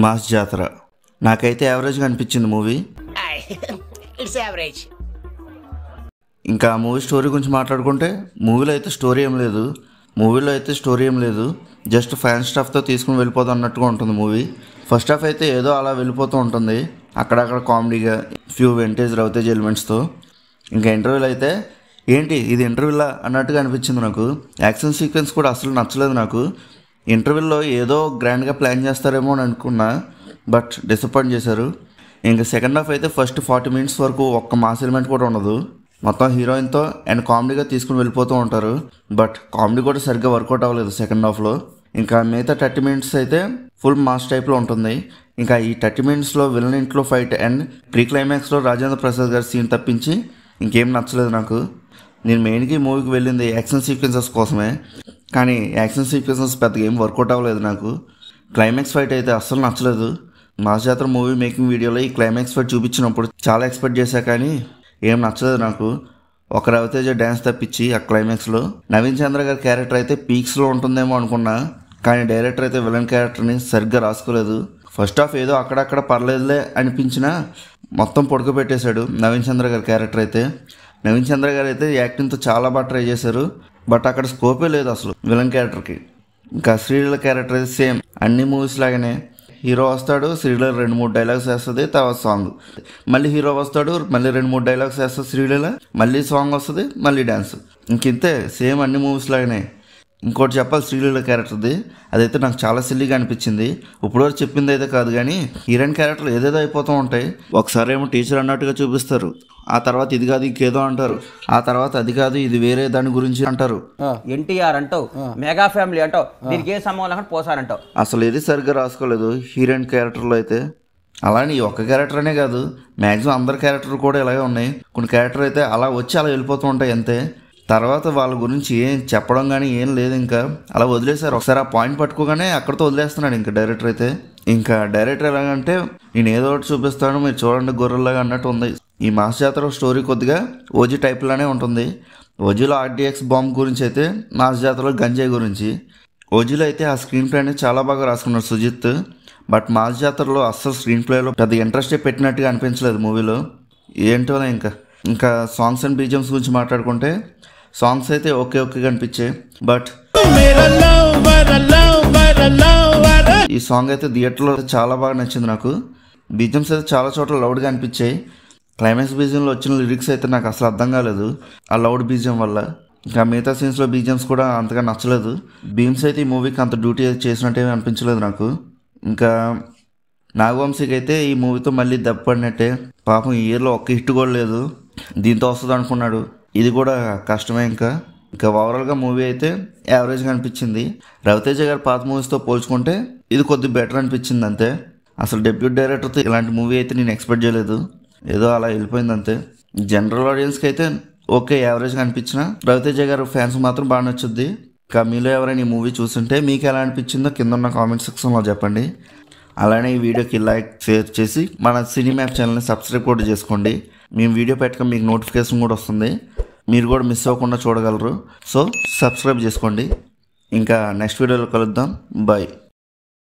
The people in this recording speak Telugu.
మాస్ జాతర నాకైతే యావరేజ్గా అనిపించింది మూవీ. It's average. ఇంకా మూవీ స్టోరీ గురించి మాట్లాడుకుంటే మూవీలో అయితే స్టోరీ ఏం లేదు. జస్ట్ ఫ్యాన్ స్టాఫ్తో తీసుకుని వెళ్ళిపోతాం అన్నట్టుగా ఉంటుంది మూవీ. ఫస్ట్ హాఫ్ అయితే ఏదో అలా వెళ్ళిపోతూ ఉంటుంది, అక్కడక్కడ కామెడీగా ఫ్యూ వెంటేజ్ రవితేజ్ ఎలిమెంట్స్తో. ఇంకా ఇంటర్వ్యూలో అయితే ఏంటి ఇది ఇంటర్వ్యూలా అన్నట్టుగా అనిపించింది నాకు. యాక్షన్ సీక్వెన్స్ కూడా అసలు నచ్చలేదు నాకు. ఇంటర్వ్యూలో ఏదో గ్రాండ్గా ప్లాన్ చేస్తారేమో అని అనుకున్నా, బట్ డిసప్పాయింట్ చేశారు. ఇంకా సెకండ్ హాఫ్ అయితే ఫస్ట్ 40 minutes వరకు ఒక్క మాస్ ఎలిమెంట్ కూడా ఉండదు. మొత్తం హీరోయిన్తో అండ్ కామెడీగా తీసుకుని వెళ్ళిపోతూ ఉంటారు, బట్ కామెడీ కూడా సరిగ్గా వర్కౌట్ అవ్వలేదు సెకండ్ హాఫ్లో. ఇంకా మిగతా 30 minutes అయితే ఫుల్ మాస్ టైప్లో ఉంటుంది. ఇంకా ఈ 30 minutesలో విలన్ ఇంట్లో ఫైట్ అండ్ ప్రీ క్లైమాక్స్లో రాజేంద్ర ప్రసాద్ గారి సీన్ తప్పించి ఇంకేం నచ్చలేదు నాకు. నేను మెయిన్గా ఈ మూవీకి వెళ్ళింది యాక్షన్ సీక్వెన్సెస్ కోసమే, కానీ యాక్షన్ సీక్వెన్సెస్ పెద్దగా ఏం వర్కౌట్ అవ్వలేదు నాకు. క్లైమాక్స్ ఫైట్ అయితే అస్సలు నచ్చలేదు. మాస్ జాతర మూవీ మేకింగ్ వీడియోలో ఈ క్లైమాక్స్ ఫైట్ చూపించినప్పుడు చాలా ఎక్స్పెక్ట్ చేశా, కానీ ఏం నచ్చలేదు నాకు. ఒక రవితేజ డ్యాన్స్ తప్పించి ఆ క్లైమాక్స్లో నవీన్ చంద్ర గారి క్యారెక్టర్ అయితే పీక్స్లో ఉంటుందేమో అనుకున్నా, కానీ డైరెక్టర్ అయితే విలన్ క్యారెక్టర్ని సరిగ్గా రాసుకోలేదు. ఫస్ట్ హాఫ్ ఏదో అక్కడక్కడ పర్లేదులే అనిపించినా మొత్తం పొడుకపెట్టేశాడు నవీన్ చంద్ర గారి క్యారెక్టర్ అయితే. నవీన్ చంద్ర గారు అయితే యాక్టింగ్తో చాలా బాగా ట్రై చేశారు, బట్ అక్కడ స్కోపే లేదు అసలు విలన్ క్యారెక్టర్కి. ఇంకా శ్రీలీల క్యారెక్టర్ అయితే సేమ్ అన్ని మూవీస్ లాగానే, హీరో వస్తాడు, శ్రీలీల 2-3 డైలాగ్స్ వేస్తుంది, తర్వాత సాంగ్. మళ్ళీ హీరో వస్తాడు, మళ్ళీ 2-3 డైలాగ్స్ వేస్తుంది శ్రీలీల, మళ్ళీ సాంగ్ వస్తుంది, మళ్ళీ డ్యాన్స్. ఇంకింతే సేమ్ అన్ని మూవీస్ లాగానే. ఇంకోటి చెప్పాలి శ్రీలీల క్యారెక్టర్ది, అదైతే నాకు చాలా సిల్లీగా అనిపించింది. ఇప్పటివరకు చెప్పింది అయితే కాదు, కానీ హీరోయిన్ క్యారెక్టర్లు ఏదేదో అయిపోతూ ఉంటాయి. ఒకసారి ఏమో టీచర్ అన్నట్టుగా చూపిస్తారు, ఆ తర్వాత ఇది కాదు ఇంకేదో అంటారు, ఆ తర్వాత అది కాదు ఇది వేరే దాని గురించి అంటారు. ఎన్టీఆర్ అంటావు, మెగా ఫ్యామిలీ అంటావు, దీనికి ఏ సంబంధం పోసారంటావు. అసలు ఏది సరిగ్గా రాసుకోలేదు హీరోయిన్ క్యారెక్టర్లో అయితే. అలానే ఈ ఒక్క క్యారెక్టర్ అనే కాదు, మ్యాక్సిమం అందరి క్యారెక్టర్ కూడా ఇలాగే ఉన్నాయి. కొన్ని క్యారెక్టర్ అయితే అలా వచ్చి అలా వెళ్ళిపోతూ ఉంటాయి అంతే. తర్వాత వాళ్ళ గురించి ఏం చెప్పడం కానీ ఏం లేదు, ఇంకా అలా వదిలేశారు. ఒకసారి ఆ పాయింట్ పట్టుకోగానే అక్కడితో వదిలేస్తున్నాడు ఇంకా డైరెక్టర్ అయితే. ఇంకా డైరెక్టర్ ఎలాగంటే నేను ఏదో ఒకటి చూపిస్తాను మీరు చూడండి గొర్రెల్లాగా అన్నట్టు ఉంది. ఈ మాస్ జాతర స్టోరీ కొద్దిగా ఓజీ టైప్లానే ఉంటుంది. ఓజీలో RDX బాంబ్ గురించి అయితే, మాస్ జాతరలో గంజాయి గురించి. ఓజీలో అయితే ఆ స్క్రీన్ ప్లే అనేది చాలా బాగా రాసుకున్నాడు సుజిత్, బట్ మాస్ జాతరలో అస్సలు స్క్రీన్ ప్లేలో పెద్ద ఇంట్రెస్టే పెట్టినట్టుగా అనిపించలేదు మూవీలో. ఏంటో ఇంకా సాంగ్స్ అండ్ BGMs గురించి మాట్లాడుకుంటే సాంగ్స్ అయితే ఓకేగా అనిపించాయి, బట్ ఈ సాంగ్ అయితే థియేటర్లో చాలా బాగా నచ్చింది నాకు. BGMs అయితే చాలా చోట్ల లౌడ్గా అనిపించాయి. క్లైమాక్స్ BGMలో వచ్చిన లిరిక్స్ అయితే నాకు అసలు అర్థం కాలేదు ఆ లౌడ్ BGM వల్ల. ఇంకా మిగతా సీన్స్లో BGMs కూడా అంతగా నచ్చలేదు. భీమ్స్ అయితే ఈ మూవీకి అంత డ్యూటీ చేసినట్టే అనిపించలేదు నాకు. ఇంకా నాగవంశీకి అయితే ఈ మూవీతో మళ్ళీ దెబ్బ పడినట్టే. పాపం ఈ ఇయర్లో ఒక్క హిట్ కూడా లేదు, దీంతో వస్తుంది అనుకున్నాడు, ఇది కూడా కష్టమే. ఇంకా ఓవరాల్గా మూవీ అయితే యావరేజ్గా అనిపించింది. రవితేజ గారి పాత మూవీస్తో పోల్చుకుంటే ఇది కొద్దిగా బెటర్ అనిపించింది అంతే. అసలు డెబ్యూట్ డైరెక్టర్తో ఇలాంటి మూవీ అయితే నేను ఎక్స్పెక్ట్ చేయలేదు, ఏదో అలా వెళ్ళిపోయింది అంతే. జనరల్ ఆడియన్స్కి అయితే ఓకే యావరేజ్గా అనిపించిన, రవితేజ గారు ఫ్యాన్స్ మాత్రం బాగా నచ్చుద్ది. ఇంకా మీలో ఎవరైనా ఈ మూవీ చూస్తుంటే మీకు ఎలా అనిపించిందో కింద ఉన్న కామెంట్ సెక్షన్లో చెప్పండి. అలానే ఈ వీడియోకి లైక్ షేర్ చేసి మన సినిమాప్ ఛానల్ని సబ్స్క్రైబ్ కూడా చేసుకోండి. మేము వీడియో పెట్టక మీకు నోటిఫికేషన్ కూడా వస్తుంది, మీరు కూడా మిస్ అవ్వకుండా చూడగలరు. సో సబ్స్క్రైబ్ చేసుకోండి. ఇంకా నెక్స్ట్ వీడియోలో కలుద్దాం, బాయ్.